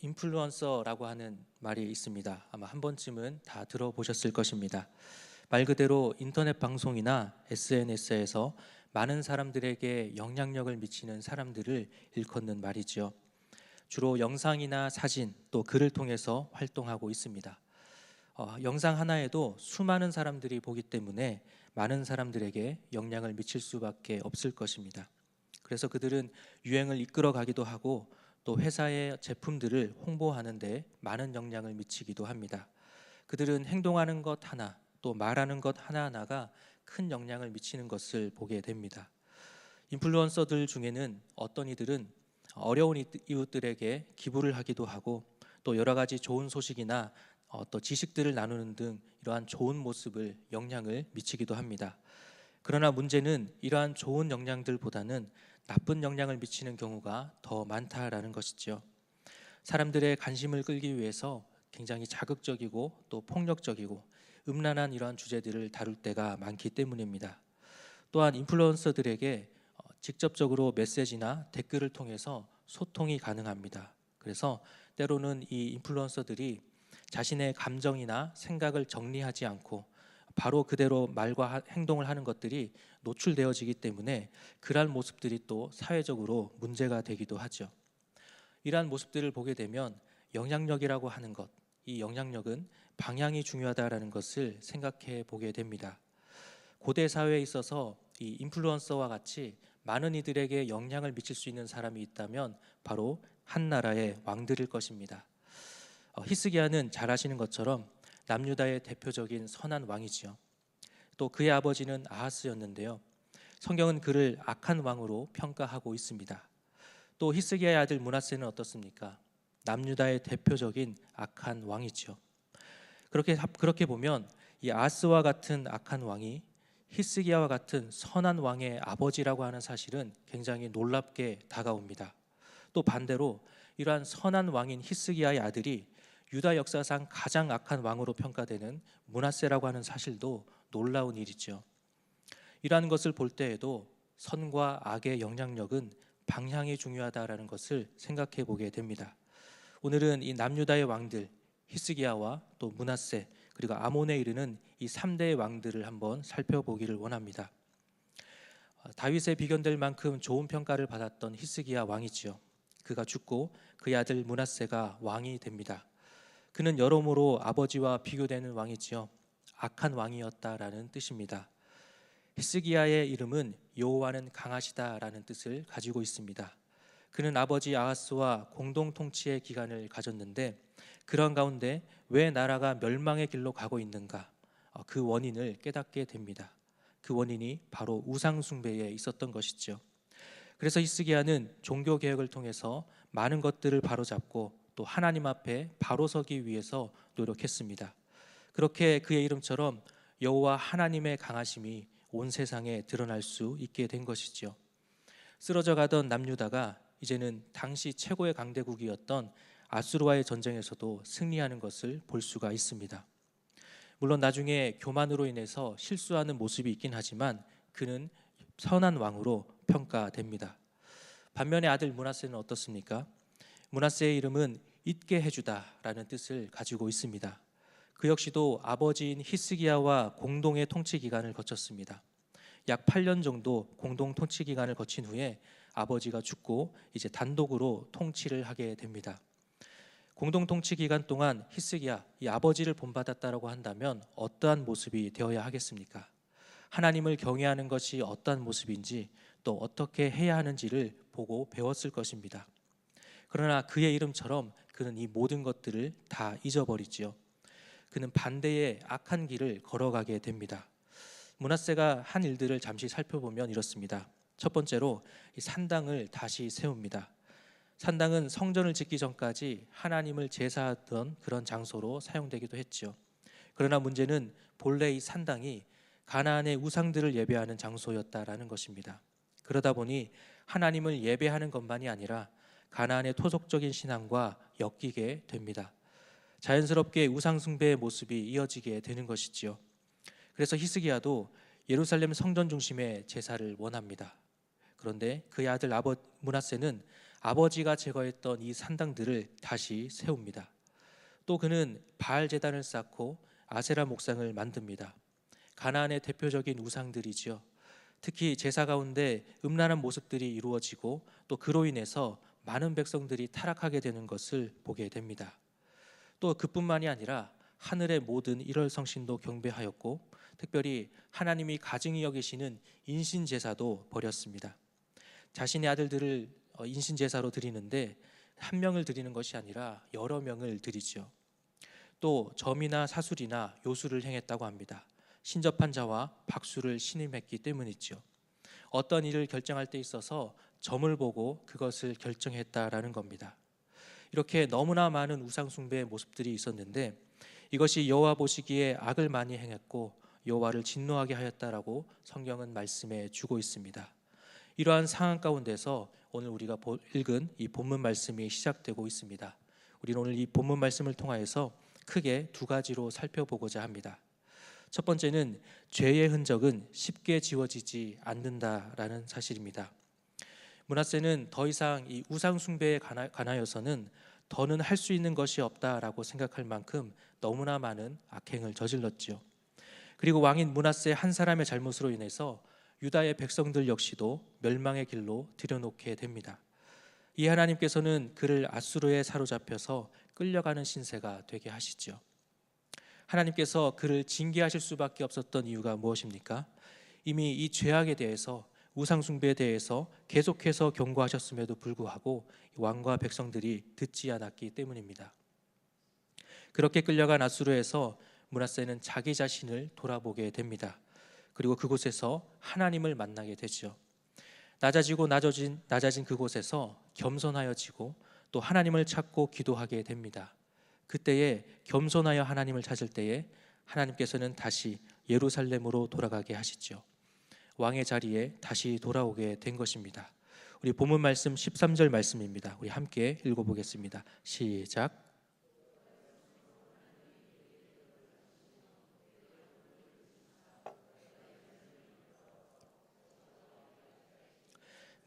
인플루언서라고 하는 말이 있습니다. 아마 한 번쯤은 다 들어보셨을 것입니다. 말 그대로 인터넷 방송이나 SNS에서 많은 사람들에게 영향력을 미치는 사람들을 일컫는 말이지요. 주로 영상이나 사진 또 글을 통해서 활동하고 있습니다. 영상 하나에도 수많은 사람들이 보기 때문에 많은 사람들에게 영향을 미칠 수밖에 없을 것입니다. 그래서 그들은 유행을 이끌어 가기도 하고 또 회사의 제품들을 홍보하는 데 많은 영향을 미치기도 합니다. 그들은 행동하는 것 하나 또 말하는 것 하나하나가 큰 영향을 미치는 것을 보게 됩니다. 인플루언서들 중에는 어떤 이들은 어려운 이웃들에게 기부를 하기도 하고 또 여러 가지 좋은 소식이나 또 지식들을 나누는 등 이러한 좋은 모습을 영향을 미치기도 합니다. 그러나 문제는 이러한 좋은 영향들보다는 나쁜 영향을 미치는 경우가 더 많다라는 것이죠. 사람들의 관심을 끌기 위해서 굉장히 자극적이고 또 폭력적이고 음란한 이러한 주제들을 다룰 때가 많기 때문입니다. 또한 인플루언서들에게 직접적으로 메시지나 댓글을 통해서 소통이 가능합니다. 그래서 때로는 이 인플루언서들이 자신의 감정이나 생각을 정리하지 않고 바로 그대로 말과 행동을 하는 것들이 노출되어지기 때문에 그러한 모습들이 또 사회적으로 문제가 되기도 하죠. 이러한 모습들을 보게 되면 영향력이라고 하는 것, 이 영향력은 방향이 중요하다라는 것을 생각해 보게 됩니다. 고대 사회에 있어서 이 인플루언서와 같이 많은 이들에게 영향을 미칠 수 있는 사람이 있다면 바로 한 나라의 왕들일 것입니다. 히스기야는 잘 아시는 것처럼 남유다의 대표적인 선한 왕이지요. 또 그의 아버지는 아하스였는데요. 성경은 그를 악한 왕으로 평가하고 있습니다. 또 히스기야의 아들 므낫세는 어떻습니까? 남유다의 대표적인 악한 왕이죠. 그렇게 보면 이 아하스와 같은 악한 왕이 히스기야와 같은 선한 왕의 아버지라고 하는 사실은 굉장히 놀랍게 다가옵니다. 또 반대로 이러한 선한 왕인 히스기야의 아들이 유다 역사상 가장 악한 왕으로 평가되는 므낫세라고 하는 사실도 놀라운 일이죠. 이러한 것을 볼 때에도 선과 악의 영향력은 방향이 중요하다라는 것을 생각해 보게 됩니다. 오늘은 이 남유다의 왕들 히스기야와 또 므낫세 그리고 아몬에 이르는 이 3대의 왕들을 한번 살펴보기를 원합니다. 다윗에 비견될 만큼 좋은 평가를 받았던 히스기야 왕이지요. 그가 죽고 그의 아들 므낫세가 왕이 됩니다. 그는 여러모로 아버지와 비교되는 왕이지요. 악한 왕이었다라는 뜻입니다. 히스기야의 이름은 여호와는 강하시다라는 뜻을 가지고 있습니다. 그는 아버지 아하스와 공동 통치의 기간을 가졌는데 그런 가운데 왜 나라가 멸망의 길로 가고 있는가? 그 원인을 깨닫게 됩니다. 그 원인이 바로 우상 숭배에 있었던 것이죠. 그래서 히스기야는 종교 개혁을 통해서 많은 것들을 바로잡고 또 하나님 앞에 바로 서기 위해서 노력했습니다. 그렇게 그의 이름처럼 여호와 하나님의 강하심이 온 세상에 드러날 수 있게 된 것이죠. 쓰러져 가던 남유다가 이제는 당시 최고의 강대국이었던 아수르와의 전쟁에서도 승리하는 것을 볼 수가 있습니다. 물론 나중에 교만으로 인해서 실수하는 모습이 있긴 하지만 그는 선한 왕으로 평가됩니다. 반면에 아들 므낫세는 어떻습니까? 므낫세의 이름은 잊게 해주다라는 뜻을 가지고 있습니다. 그 역시도 아버지인 히스기야와 공동의 통치 기간을 거쳤습니다. 약 8년 정도 공동 통치 기간을 거친 후에 아버지가 죽고 이제 단독으로 통치를 하게 됩니다. 공동 통치 기간 동안 히스기야, 이 아버지를 본받았다라고 한다면 어떠한 모습이 되어야 하겠습니까? 하나님을 경외하는 것이 어떠한 모습인지 또 어떻게 해야 하는지를 보고 배웠을 것입니다. 그러나 그의 이름처럼 그는 이 모든 것들을 다 잊어버리지요. 그는 반대의 악한 길을 걸어가게 됩니다. 므낫세가 한 일들을 잠시 살펴보면 이렇습니다. 첫 번째로 이 산당을 다시 세웁니다. 산당은 성전을 짓기 전까지 하나님을 제사하던 그런 장소로 사용되기도 했죠. 그러나 문제는 본래 이 산당이 가나안의 우상들을 예배하는 장소였다라는 것입니다. 그러다 보니 하나님을 예배하는 것만이 아니라 가나안의 토속적인 신앙과 엮이게 됩니다. 자연스럽게 우상 숭배의 모습이 이어지게 되는 것이지요. 그래서 히스기야도 예루살렘 성전 중심의 제사를 원합니다. 그런데 그의 아들 므낫세는 아버지가 제거했던 이 산당들을 다시 세웁니다. 또 그는 바알 제단을 쌓고 아세라 목상을 만듭니다. 가나안의 대표적인 우상들이지요. 특히 제사 가운데 음란한 모습들이 이루어지고 또 그로 인해서 많은 백성들이 타락하게 되는 것을 보게 됩니다. 또 그뿐만이 아니라 하늘의 모든 일월성신도 경배하였고 특별히 하나님이 가증히 여기시는 인신제사도 버렸습니다. 자신의 아들들을 인신제사로 드리는데 한 명을 드리는 것이 아니라 여러 명을 드리죠. 또 점이나 사술이나 요술을 행했다고 합니다. 신접한 자와 박수를 신임했기 때문이죠. 어떤 일을 결정할 때 있어서 점을 보고 그것을 결정했다라는 겁니다. 이렇게 너무나 많은 우상 숭배의 모습들이 있었는데 이것이 여호와 보시기에 악을 많이 행했고 여호와를 진노하게 하였다라고 성경은 말씀해 주고 있습니다. 이러한 상황 가운데서 오늘 우리가 읽은 이 본문 말씀이 시작되고 있습니다. 우리는 오늘 이 본문 말씀을 통하여서 크게 두 가지로 살펴보고자 합니다. 첫 번째는 죄의 흔적은 쉽게 지워지지 않는다라는 사실입니다. 므낫세는 더 이상 이 우상 숭배에 관하여서는 더는 할 수 있는 것이 없다라고 생각할 만큼 너무나 많은 악행을 저질렀지요. 그리고 왕인 므낫세 한 사람의 잘못으로 인해서 유다의 백성들 역시도 멸망의 길로 들여놓게 됩니다. 이 하나님께서는 그를 앗수르에 사로잡혀서 끌려가는 신세가 되게 하시죠. 하나님께서 그를 징계하실 수밖에 없었던 이유가 무엇입니까? 이미 이 죄악에 대해서 우상 숭배에 대해서 계속해서 경고하셨음에도 불구하고 왕과 백성들이 듣지 않았기 때문입니다. 그렇게 끌려간 앗수르에서 므낫세는 자기 자신을 돌아보게 됩니다. 그리고 그곳에서 하나님을 만나게 되죠. 낮아지고 낮아진 그곳에서 겸손하여지고 또 하나님을 찾고 기도하게 됩니다. 그때에 겸손하여 하나님을 찾을 때에 하나님께서는 다시 예루살렘으로 돌아가게 하시죠. 왕의 자리에 다시 돌아오게 된 것입니다. 우리 본문 말씀 13절 말씀입니다. 우리 함께 읽어보겠습니다. 시작.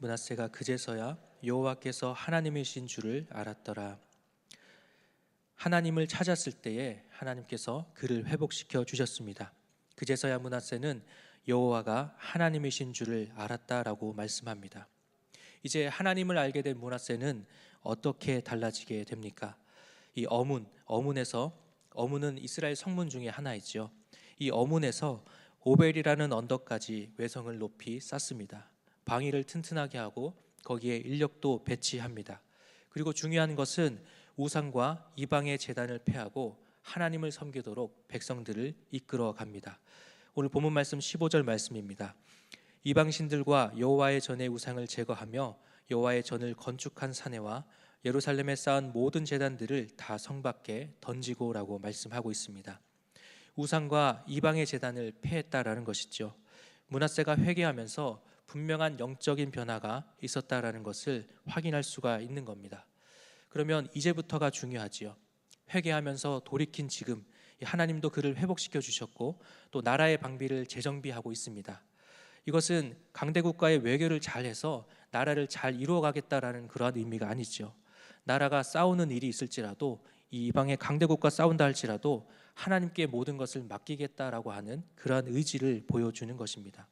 므낫세가 그제서야 여호와께서 하나님이신 줄을 알았더라. 하나님을 찾았을 때에 하나님께서 그를 회복시켜 주셨습니다. 그제서야 므낫세는 여호와가 하나님이신 줄을 알았다라고 말씀합니다. 이제 하나님을 알게 된 므낫세는 어떻게 달라지게 됩니까? 이 어문은 이스라엘 성문 중에 하나이죠. 이 어문에서 오벨이라는 언덕까지 외성을 높이 쌓습니다. 방위를 튼튼하게 하고 거기에 인력도 배치합니다. 그리고 중요한 것은 우상과 이방의 제단을 폐하고 하나님을 섬기도록 백성들을 이끌어 갑니다. 오늘 본문 말씀 15절 말씀입니다. 이방신들과 여호와의 전의 우상을 제거하며 여호와의 전을 건축한 사내와 예루살렘에 쌓은 모든 제단들을 다 성 밖에 던지고라고 말씀하고 있습니다. 우상과 이방의 제단을 폐했다라는 것이죠. 므낫세가 회개하면서 분명한 영적인 변화가 있었다라는 것을 확인할 수가 있는 겁니다. 그러면 이제부터가 중요하지요. 회개하면서 돌이킨 지금 하나님도 그를 회복시켜 주셨고 또 나라의 방비를 재정비하고 있습니다. 이것은 강대국가의 외교를 잘해서 나라를 잘 이루어가겠다라는 그러한 의미가 아니죠. 나라가 싸우는 일이 있을지라도 이 이방의 강대국과 싸운다 할지라도 하나님께 모든 것을 맡기겠다라고 하는 그러한 의지를 보여주는 것입니다.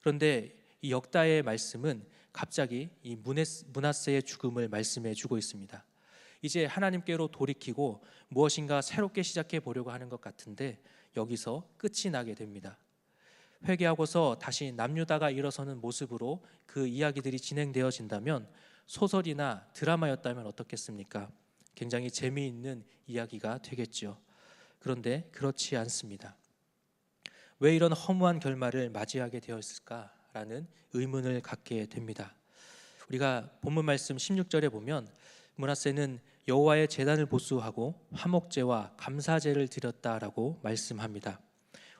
그런데 이 역다의 말씀은 갑자기 이 므낫세의 죽음을 말씀해 주고 있습니다. 이제 하나님께로 돌이키고 무엇인가 새롭게 시작해 보려고 하는 것 같은데 여기서 끝이 나게 됩니다. 회개하고서 다시 남유다가 일어서는 모습으로 그 이야기들이 진행되어진다면 소설이나 드라마였다면 어떻겠습니까? 굉장히 재미있는 이야기가 되겠죠. 그런데 그렇지 않습니다. 왜 이런 허무한 결말을 맞이하게 되었을까라는 의문을 갖게 됩니다. 우리가 본문 말씀 16절에 보면 므낫세는 여호와의 제단을 보수하고 화목제와 감사제를 드렸다라고 말씀합니다.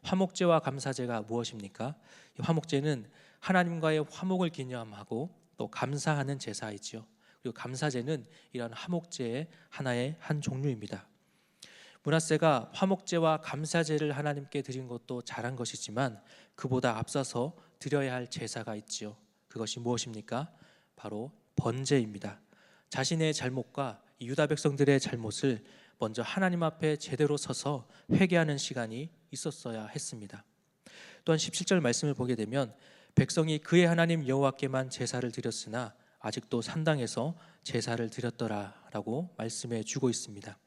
화목제와 감사제가 무엇입니까? 이 화목제는 하나님과의 화목을 기념하고 또 감사하는 제사이지요. 그리고 감사제는 이런 화목제의 하나의 한 종류입니다. 므낫세가 화목제와 감사제를 하나님께 드린 것도 잘한 것이지만 그보다 앞서서 드려야 할 제사가 있지요. 그것이 무엇입니까? 바로 번제입니다. 자신의 잘못과 이 유다 백성들의 잘못을 먼저 하나님 앞에 제대로 서서 회개하는 시간이 있었어야 했습니다. 또한 17절 말씀을 보게 되면 백성이 그의 하나님 여호와께만 제사를 드렸으나 아직도 산당에서 제사를 드렸더라라고 말씀해 주고 있습니다.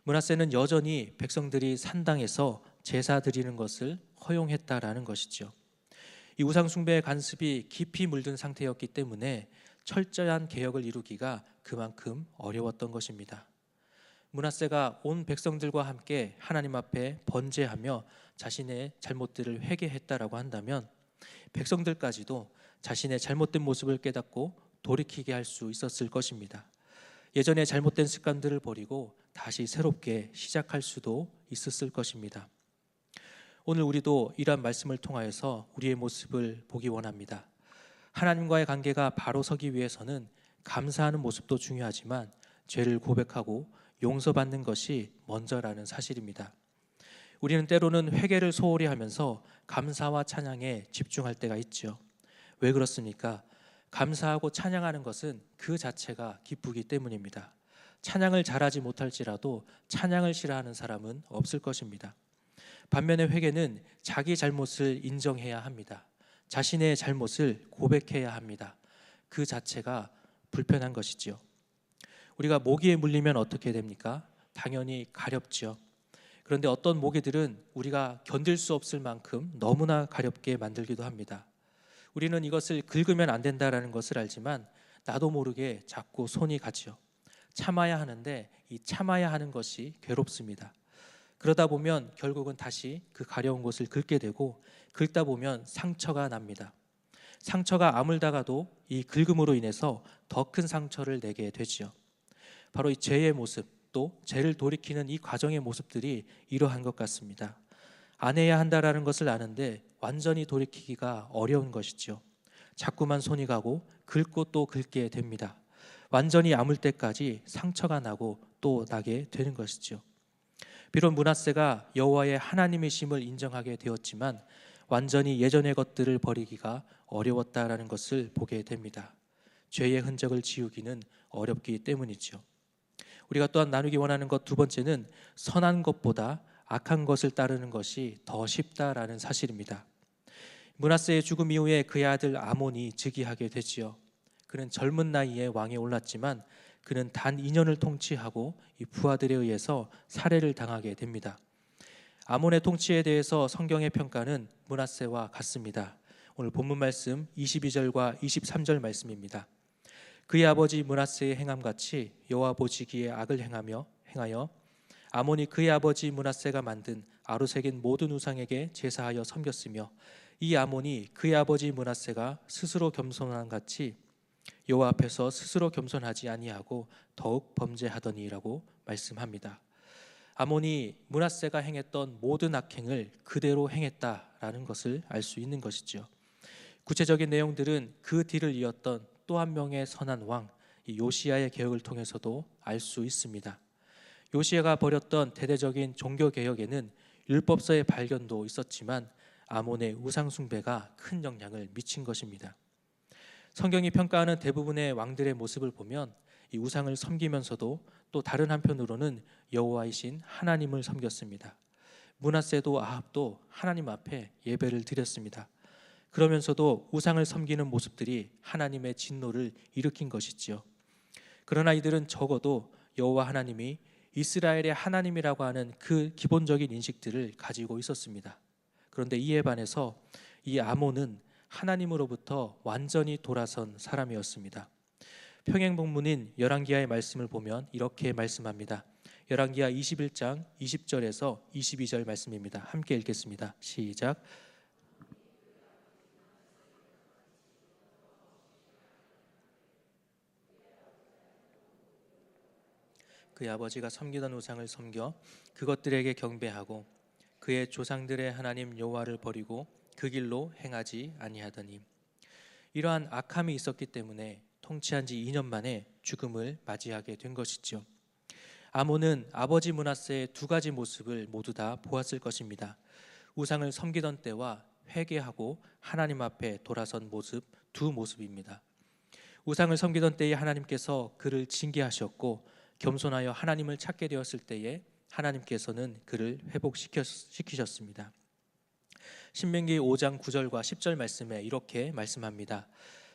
므낫세는 여전히 백성들이 산당에서 제사 드리는 것을 허용했다라는 것이죠. 이 우상 숭배의 관습이 깊이 물든 상태였기 때문에 철저한 개혁을 이루기가 그만큼 어려웠던 것입니다. 므낫세가 온 백성들과 함께 하나님 앞에 번제하며 자신의 잘못들을 회개했다라고 한다면 백성들까지도 자신의 잘못된 모습을 깨닫고 돌이키게 할 수 있었을 것입니다. 예전의 잘못된 습관들을 버리고 다시 새롭게 시작할 수도 있었을 것입니다. 오늘 우리도 이러한 말씀을 통하여서 우리의 모습을 보기 원합니다. 하나님과의 관계가 바로 서기 위해서는 감사하는 모습도 중요하지만 죄를 고백하고 용서받는 것이 먼저라는 사실입니다. 우리는 때로는 회개를 소홀히 하면서 감사와 찬양에 집중할 때가 있죠. 왜 그렇습니까? 감사하고 찬양하는 것은 그 자체가 기쁘기 때문입니다. 찬양을 잘하지 못할지라도 찬양을 싫어하는 사람은 없을 것입니다. 반면에 회개는 자기 잘못을 인정해야 합니다. 자신의 잘못을 고백해야 합니다. 그 자체가 불편한 것이지요. 우리가 모기에 물리면 어떻게 됩니까? 당연히 가렵지요. 그런데 어떤 모기들은 우리가 견딜 수 없을 만큼 너무나 가렵게 만들기도 합니다. 우리는 이것을 긁으면 안 된다라는 것을 알지만 나도 모르게 자꾸 손이 가지요. 참아야 하는데 이 참아야 하는 것이 괴롭습니다. 그러다 보면 결국은 다시 그 가려운 곳을 긁게 되고 긁다 보면 상처가 납니다. 상처가 아물다가도 이 긁음으로 인해서 더 큰 상처를 내게 되지요. 바로 이 죄의 모습, 또 죄를 돌이키는 이 과정의 모습들이 이러한 것 같습니다. 안 해야 한다라는 것을 아는데 완전히 돌이키기가 어려운 것이죠. 자꾸만 손이 가고 긁고 또 긁게 됩니다. 완전히 아물 때까지 상처가 나고 또 나게 되는 것이죠. 비록 므낫세가 여호와의 하나님이심을 인정하게 되었지만 완전히 예전의 것들을 버리기가 어려웠다라는 것을 보게 됩니다. 죄의 흔적을 지우기는 어렵기 때문이죠. 우리가 또한 나누기 원하는 것 두 번째는 선한 것보다 악한 것을 따르는 것이 더 쉽다라는 사실입니다. 므낫세의 죽음 이후에 그의 아들 아몬이 즉위하게 되지요. 그는 젊은 나이에 왕에 올랐지만 그는 단 2년을 통치하고 이 부하들에 의해서 살해를 당하게 됩니다. 아몬의 통치에 대해서 성경의 평가는 므낫세와 같습니다. 오늘 본문 말씀 22절과 23절 말씀입니다. 그의 아버지 므낫세의 행함같이 여호와 보시기에 악을 행하여 아몬이 그의 아버지 므낫세가 만든 아로새긴 모든 우상에게 제사하여 섬겼으며 이 아몬이 그의 아버지 므낫세가 스스로 겸손한 같이 여호와 앞에서 스스로 겸손하지 아니하고 더욱 범죄하더니라고 말씀합니다. 아몬이 므낫세가 행했던 모든 악행을 그대로 행했다라는 것을 알 수 있는 것이죠. 구체적인 내용들은 그 뒤를 이었던 또 한 명의 선한 왕 요시야의 개혁을 통해서도 알 수 있습니다. 요시야가 벌였던 대대적인 종교 개혁에는 율법서의 발견도 있었지만 아몬의 우상 숭배가 큰 영향을 미친 것입니다. 성경이 평가하는 대부분의 왕들의 모습을 보면 이 우상을 섬기면서도 또 다른 한편으로는 여호와이신 하나님을 섬겼습니다. 므낫세도 아합도 하나님 앞에 예배를 드렸습니다. 그러면서도 우상을 섬기는 모습들이 하나님의 진노를 일으킨 것이지요. 그러나 이들은 적어도 여호와 하나님이 이스라엘의 하나님이라고 하는 그 기본적인 인식들을 가지고 있었습니다. 그런데 이에 반해서 이 아몬은 하나님으로부터 완전히 돌아선 사람이었습니다. 평행본문인 열왕기하의 말씀을 보면 이렇게 말씀합니다. 열왕기하 21장 20절에서 22절 말씀입니다. 함께 읽겠습니다. 시작. 그의 아버지가 섬기던 우상을 섬겨 그것들에게 경배하고 그의 조상들의 하나님 여호와를 버리고 그 길로 행하지 아니하더니 이러한 악함이 있었기 때문에 통치한 지 2년 만에 죽음을 맞이하게 된 것이죠. 아몬은 아버지 므낫세의 두 가지 모습을 모두 다 보았을 것입니다. 우상을 섬기던 때와 회개하고 하나님 앞에 돌아선 모습, 두 모습입니다. 우상을 섬기던 때에 하나님께서 그를 징계하셨고 겸손하여 하나님을 찾게 되었을 때에 하나님께서는 그를 회복시키셨습니다. 신명기 5장 9절과 10절 말씀에 이렇게 말씀합니다.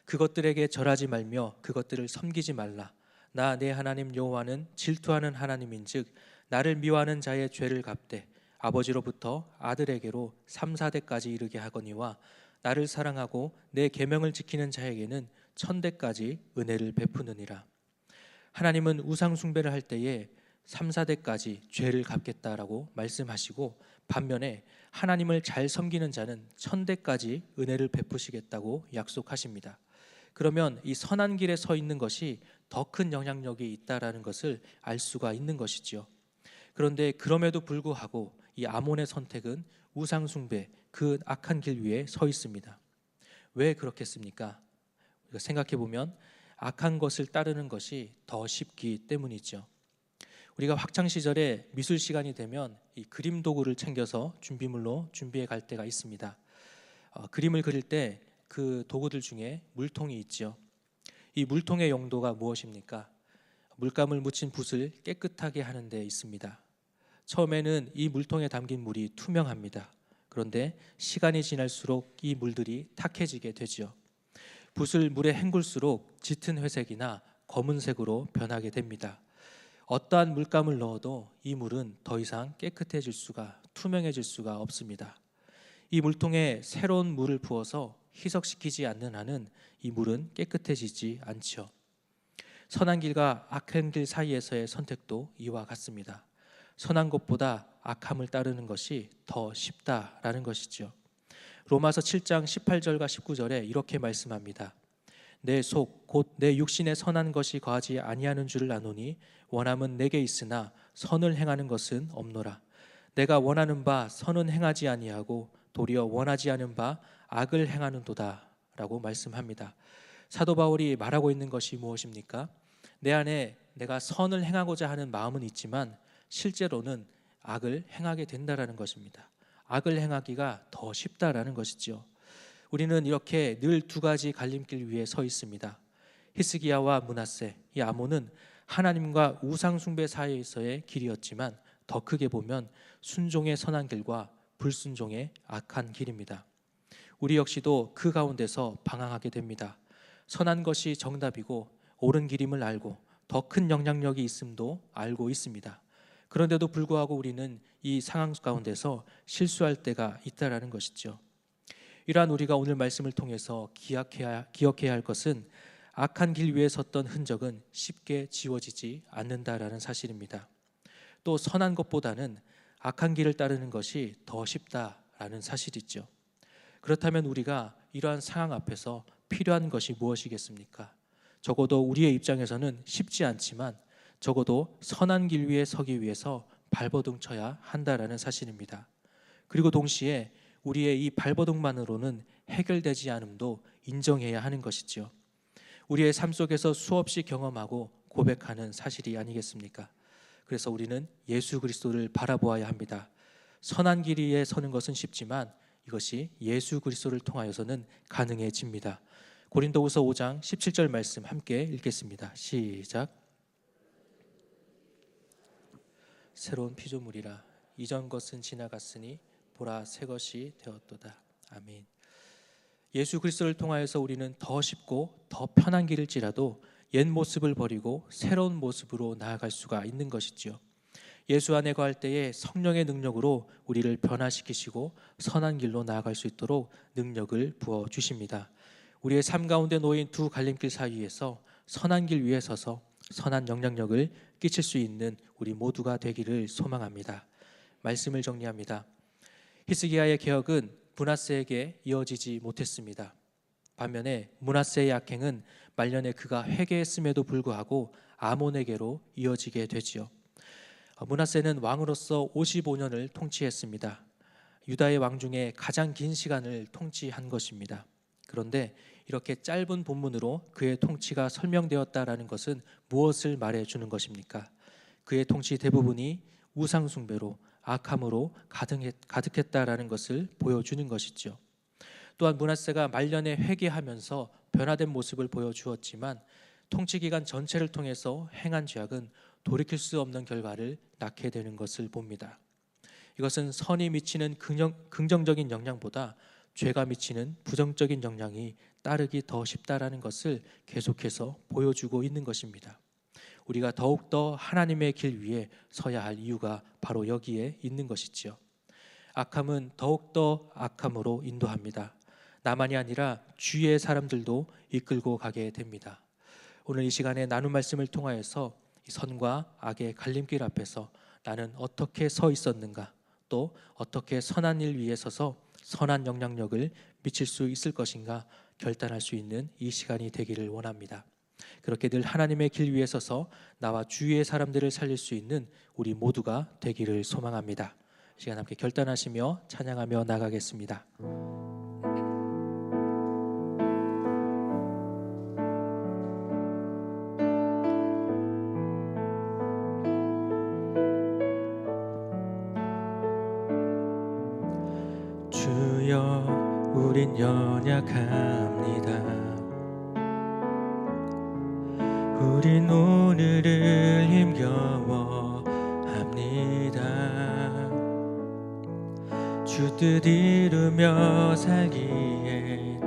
그것들에게 절하지 말며 그것들을 섬기지 말라. 나 내 하나님 여호와는 질투하는 하나님인즉 나를 미워하는 자의 죄를 갚되 아버지로부터 아들에게로 3, 4대까지 이르게 하거니와 나를 사랑하고 내 계명을 지키는 자에게는 1000대까지 은혜를 베푸느니라. 하나님은 우상 숭배를 할 때에 3, 4대까지 죄를 갚겠다라고 말씀하시고 반면에 하나님을 잘 섬기는 자는 1000대까지 은혜를 베푸시겠다고 약속하십니다. 그러면 이 선한 길에 서 있는 것이 더 큰 영향력이 있다라는 것을 알 수가 있는 것이지요. 그런데 그럼에도 불구하고 이 아몬의 선택은 우상 숭배, 그 악한 길 위에 서 있습니다. 왜 그렇겠습니까? 우리가 생각해 보면 악한 것을 따르는 것이 더 쉽기 때문이죠. 우리가 학창 시절에 미술 시간이 되면 이 그림 도구를 챙겨서 준비물로 준비해 갈 때가 있습니다. 그림을 그릴 때 그 도구들 중에 물통이 있죠. 이 물통의 용도가 무엇입니까? 물감을 묻힌 붓을 깨끗하게 하는 데 있습니다. 처음에는 이 물통에 담긴 물이 투명합니다. 그런데 시간이 지날수록 이 물들이 탁해지게 되죠. 붓을 물에 헹굴수록 짙은 회색이나 검은색으로 변하게 됩니다. 어떠한 물감을 넣어도 이 물은 더 이상 깨끗해질 수가, 투명해질 수가 없습니다. 이 물통에 새로운 물을 부어서 희석시키지 않는 한은 이 물은 깨끗해지지 않죠. 선한 길과 악한 길 사이에서의 선택도 이와 같습니다. 선한 것보다 악함을 따르는 것이 더 쉽다라는 것이죠. 로마서 7장 18절과 19절에 이렇게 말씀합니다. 내 속 곧 내 육신에 선한 것이 거하지 아니하는 줄을 아노니 원함은 내게 있으나 선을 행하는 것은 없노라. 내가 원하는 바 선은 행하지 아니하고 도리어 원하지 않은 바 악을 행하는도다 라고 말씀합니다. 사도 바울이 말하고 있는 것이 무엇입니까? 내 안에 내가 선을 행하고자 하는 마음은 있지만 실제로는 악을 행하게 된다라는 것입니다. 악을 행하기가 더 쉽다라는 것이죠. 우리는 이렇게 늘 두 가지 갈림길 위에 서 있습니다. 히스기야와 므낫세, 이 아몬은 하나님과 우상 숭배 사이에서의 길이었지만 더 크게 보면 순종의 선한 길과 불순종의 악한 길입니다. 우리 역시도 그 가운데서 방황하게 됩니다. 선한 것이 정답이고 옳은 길임을 알고 더 큰 영향력이 있음도 알고 있습니다. 그런데도 불구하고 우리는 이 상황 가운데서 실수할 때가 있다라는 것이죠. 이러한 우리가 오늘 말씀을 통해서 기억해야 할 것은 악한 길 위에 섰던 흔적은 쉽게 지워지지 않는다라는 사실입니다. 또 선한 것보다는 악한 길을 따르는 것이 더 쉽다라는 사실이죠. 그렇다면 우리가 이러한 상황 앞에서 필요한 것이 무엇이겠습니까? 적어도 우리의 입장에서는 쉽지 않지만 적어도 선한 길 위에 서기 위해서 발버둥 쳐야 한다라는 사실입니다. 그리고 동시에 우리의 이 발버둥만으로는 해결되지 않음도 인정해야 하는 것이죠. 우리의 삶 속에서 수없이 경험하고 고백하는 사실이 아니겠습니까? 그래서 우리는 예수 그리스도를 바라보아야 합니다. 선한 길 위에 서는 것은 쉽지만 이것이 예수 그리스도를 통하여서는 가능해집니다. 고린도후서 5장 17절 말씀 함께 읽겠습니다. 시작. 새로운 피조물이라 이전 것은 지나갔으니 보라 새 것이 되었도다. 아멘. 예수 그리스도를 통하여서 우리는 더 쉽고 더 편한 길일지라도 옛 모습을 버리고 새로운 모습으로 나아갈 수가 있는 것이지요. 예수 안에 거할 때에 성령의 능력으로 우리를 변화시키시고 선한 길로 나아갈 수 있도록 능력을 부어주십니다. 우리의 삶 가운데 놓인 두 갈림길 사이에서 선한 길 위에 서서 선한 영향력을 끼칠 수 있는 우리 모두가 되기를 소망합니다. 말씀을 정리합니다. 히스기야의 개혁은 므낫세에게 이어지지 못했습니다. 반면에 므낫세의 악행은 말년에 그가 회개했음에도 불구하고 아몬에게로 이어지게 되지요. 므낫세는 왕으로서 55년을 통치했습니다. 유다의 왕 중에 가장 긴 시간을 통치한 것입니다. 그런데 이렇게 짧은 본문으로 그의 통치가 설명되었다라는 것은 무엇을 말해주는 것입니까? 그의 통치 대부분이 우상 숭배로 악함으로 가득했다라는 것을 보여주는 것이죠. 또한 므낫세가 말년에 회개하면서 변화된 모습을 보여주었지만 통치기간 전체를 통해서 행한 죄악은 돌이킬 수 없는 결과를 낳게 되는 것을 봅니다. 이것은 선이 미치는 긍정적인 영향보다 죄가 미치는 부정적인 영향이 따르기 더 쉽다라는 것을 계속해서 보여주고 있는 것입니다. 우리가 더욱더 하나님의 길 위에 서야 할 이유가 바로 여기에 있는 것이지요. 악함은 더욱더 악함으로 인도합니다. 나만이 아니라 주위의 사람들도 이끌고 가게 됩니다. 오늘 이 시간에 나눈 말씀을 통하여서 선과 악의 갈림길 앞에서 나는 어떻게 서 있었는가, 또 어떻게 선한 일 위에 서서 선한 영향력을 미칠 수 있을 것인가 결단할 수 있는 이 시간이 되기를 원합니다. 그렇게 늘 하나님의 길 위에 서서 나와 주위의 사람들을 살릴 수 있는 우리 모두가 되기를 소망합니다. 이 시간 함께 결단하시며 찬양하며 나가겠습니다. 주여, 우린 연약합니다. 우린 오늘을 힘겨워합니다. 주 뜻 이루며 살기에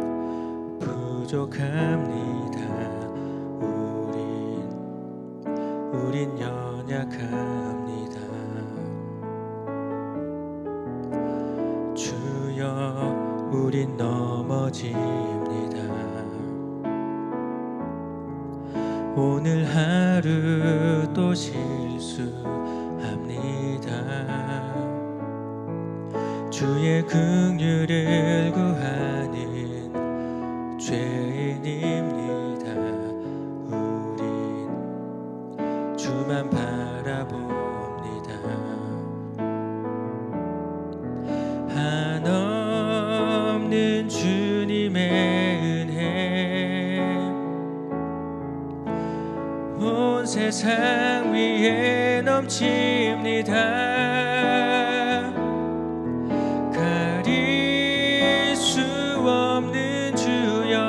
부족합니다. 우린 연약합니다. 주여, 우린 넘어집니다. 오늘 하루 또 실수합니다. 주의 긍휼을 구하는 죄인입니다. 우린 주만 바라봅니다. 한없는 주님의 은혜 온 세상 위에 넘칩니다. 가릴 수 없는 주 영광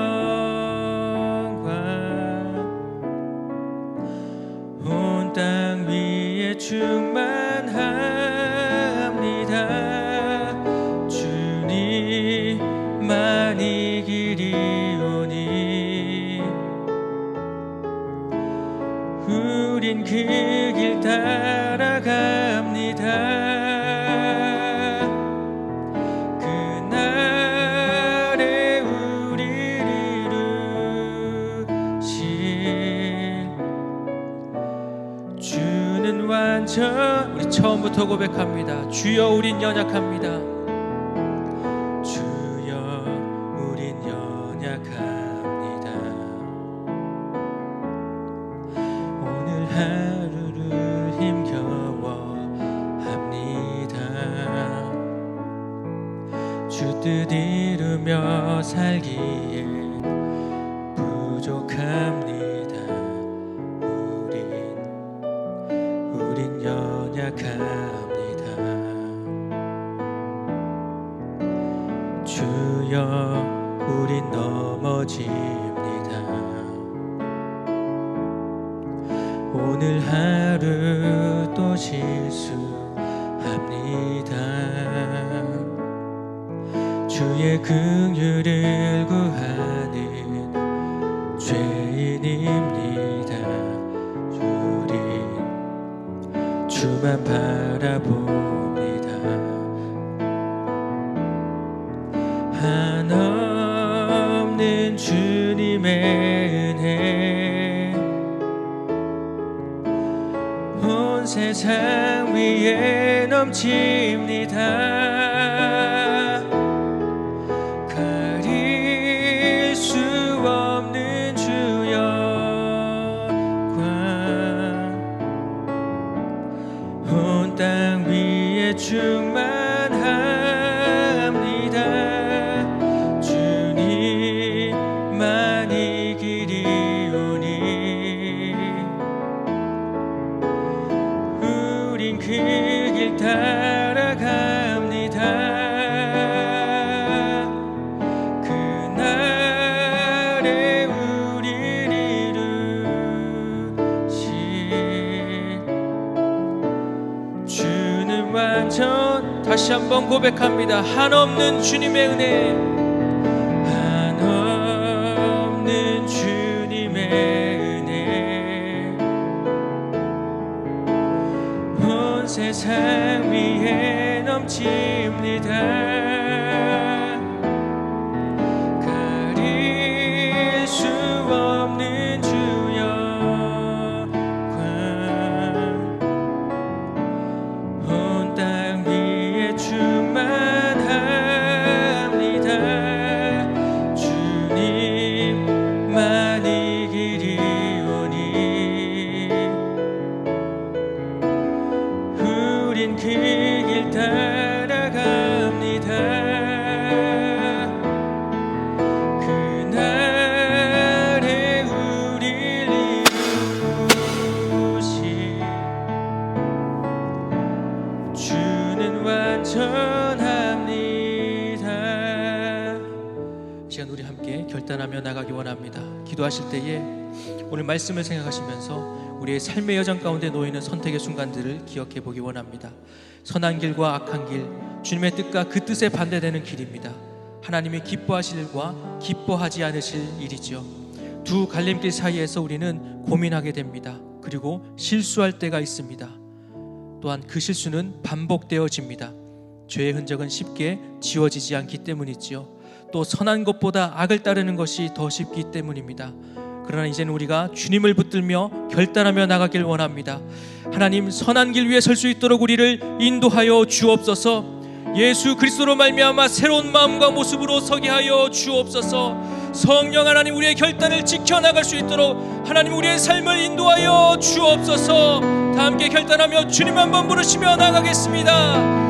온 땅 위에 충만합니다. 주님만 이 길이오니 우린 그 길 따라갑니다. 그날에 우리를 이루실 주는 완전. 우리 처음부터 고백합니다. 주여, 우린 연약합니다. 주여, 우린 연약합니다. 하루를 힘겨워합니다. 주 뜻 이루며 살기에 부족합니다. 우린 연약합니다. 주여, 우린 넘어집니다. 오늘 하루 또 실수합니다. 주의 긍휼을 구하는 죄인입니다. 우린 주만 바라봅니다. 한없는 주님의 은혜 온 세상 위에 넘칩니다. 가릴 수 없는 주 영광 온 땅 위에 충만합니다. 주님만 이 길이오니 우린 그 길 따라갑니다. 완전 다시 한번 고백합니다. 한없는 주님의 은혜, 한없는 주님의 은혜, 온 세상 위에 넘칩니다. 가릴 수 없는 주 영광, 온 땅 위에 충만합니다. 주님만 이 길이 오니 우린 그 길 따라갑니다. 그날에 우릴 이루신 주는 완전합니다. 이 시간 우리 함께 결단하며 나가기 원합니다. 기도하실 때에 오늘 말씀을 생각하시면서 우리의 삶의 여정 가운데 놓이는 선택의 순간들을 기억해 보기 원합니다. 선한 길과 악한 길, 주님의 뜻과 그 뜻에 반대되는 길입니다. 하나님이 기뻐하실 일과 기뻐하지 않으실 일이죠. 두 갈림길 사이에서 우리는 고민하게 됩니다. 그리고 실수할 때가 있습니다. 또한 그 실수는 반복되어집니다. 죄의 흔적은 쉽게 지워지지 않기 때문이지요. 또 선한 것보다 악을 따르는 것이 더 쉽기 때문입니다. 그러나 이제는 우리가 주님을 붙들며 결단하며 나가길 원합니다. 하나님, 선한 길 위에 설 수 있도록 우리를 인도하여 주옵소서. 예수 그리스도로 말미암아 새로운 마음과 모습으로 서게 하여 주옵소서. 성령 하나님, 우리의 결단을 지켜나갈 수 있도록 하나님 우리의 삶을 인도하여 주옵소서. 다 함께 결단하며 주님 한번 부르시며 나가겠습니다.